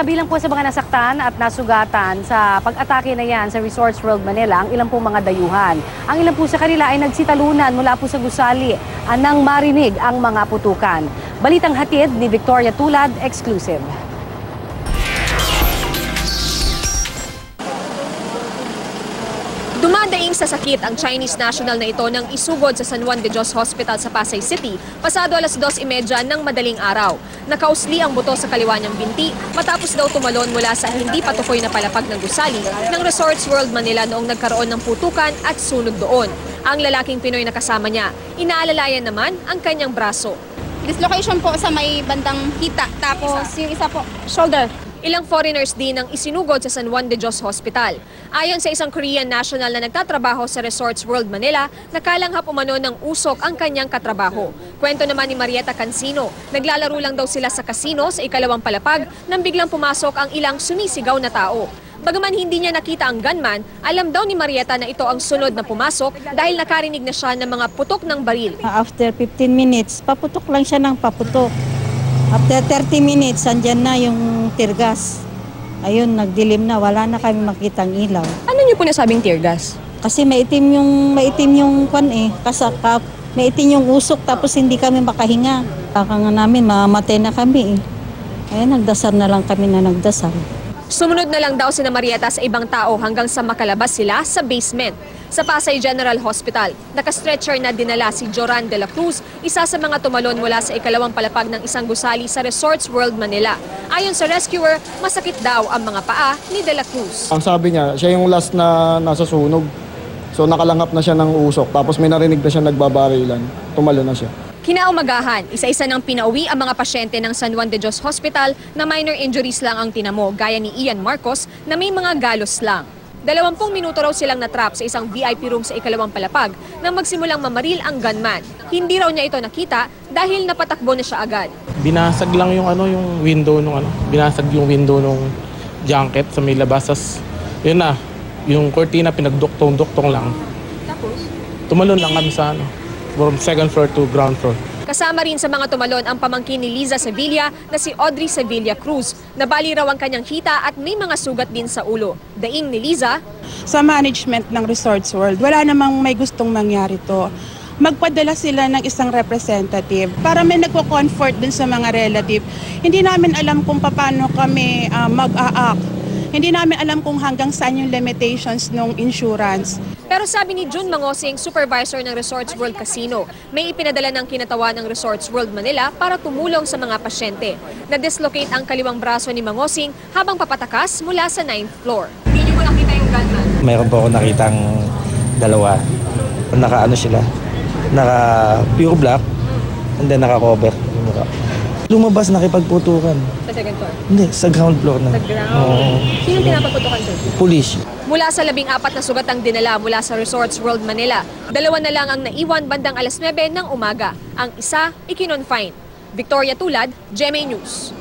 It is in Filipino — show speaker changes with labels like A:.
A: Bilang po sa mga nasaktan at nasugatan sa pag-atake na yan sa Resorts World Manila, ang ilang po mga dayuhan. Ang ilang po sa kanila ay nagsitalunan mula po sa gusali nang marinig ang mga putukan. Balitang hatid ni Victoria Tulad, exclusive.
B: Dumadaing sa sakit ang Chinese national na ito nang isugod sa San Juan de Dios Hospital sa Pasay City pasado alas 2:30 ng madaling araw. Nakausli ang buto sa kaliwa niyang binti matapos daw tumalon mula sa hindi patukoy na palapag ng gusali ng Resorts World Manila noong nagkaroon ng putukan at sunog doon. Ang lalaking Pinoy na kasama niya, inaalalayan naman ang kanyang braso.
C: Dislocation po sa may bandang hita, tapos yung isa po, shoulder.
B: Ilang foreigners din ang isinugod sa San Juan de Dios Hospital. Ayon sa isang Korean national na nagtatrabaho sa Resorts World Manila, nakalanghap umano ng usok ang kanyang katrabaho. Kwento naman ni Marieta Cancino, naglalaro lang daw sila sa casino sa ikalawang palapag nang biglang pumasok ang ilang sumisigaw na tao. Bagaman hindi niya nakita ang gunman, alam daw ni Marieta na ito ang sunod na pumasok dahil nakarinig na siya ng mga putok ng baril.
D: After 15 minutes, paputok lang siya ng paputok. After 30 minutes, andyan na yung tear gas. Ayun, nagdilim na. Wala na kami makitang ilaw.
B: Ano niyo po nasabing tear gas?
D: Kasi maitim yung kwan kasakap. Maitim yung usok tapos hindi kami makahinga. Baka nga namin, mamamatay na kami Ayun, nagdasal na lang kami na nagdasal.
B: Sumunod na lang daw sina Marieta sa ibang tao hanggang sa makalabas sila sa basement. Sa Pasay General Hospital, nakastretcher na dinala si Joran de la Cruz, isa sa mga tumalon mula sa ikalawang palapag ng isang gusali sa Resorts World Manila. Ayon sa rescuer, masakit daw ang mga paa ni de la Cruz.
E: Ang sabi niya, siya yung last na nasa sunog. So nakalanghap na siya ng usok, tapos may narinig na siya nagbabarilan. Tumalo na siya.
B: Kinaumagahan, isa-isa nang pinauwi ang mga pasyente ng San Juan de Dios Hospital na minor injuries lang ang tinamo, gaya ni Ian Marcos na may mga galos lang. 20 minuto raw silang natrap sa isang VIP room sa ikalawang palapag nang magsimulang mamaril ang gunman. Hindi raw niya ito nakita dahil napatakbo na siya agad.
F: Binasag lang yung yung window binasag yung window nung junket sa may labas. Yun na, yung cortina pinagduktong-duktong lang.
B: Tapos?
F: Tumalon lang kami sa from second floor to ground floor.
B: Kasama rin sa mga tumalon ang pamangkin ni Liza Sevilla na si Audrey Sevilla Cruz. Nabali raw ang kanyang hita at may mga sugat din sa ulo. Daing ni Liza,
G: sa management ng Resorts World, wala namang may gustong mangyari to. Magpadala sila ng isang representative para may nagko-comfort dun sa mga relative. Hindi namin alam kung paano kami mag-a-act. Hindi namin alam kung hanggang saan yung limitations ng insurance.
B: Pero sabi ni June Mangosing, supervisor ng Resorts World Casino, may ipinadala ng kinatawan ng Resorts World Manila para tumulong sa mga pasyente. Na-dislocate ang kaliwang braso ni Mangosing habang papatakas mula sa 9th floor. Hindi niyo mo nakita yung gunman?
H: Mayroon po ako nakitang dalawa. Sila. Naka pure black and then naka-cover. Lumabas, nakipagputukan.
B: Sa second floor?
H: Hindi, sa ground floor na.
B: Sa ground? Sino pinapagputukan doon?
H: Police.
B: Mula sa 14 na sugatang dinala mula sa Resorts World Manila, 2 na lang ang naiwan bandang alas 9 ng umaga. Ang isa, ikinonfine. Victoria Tulad, GMA News.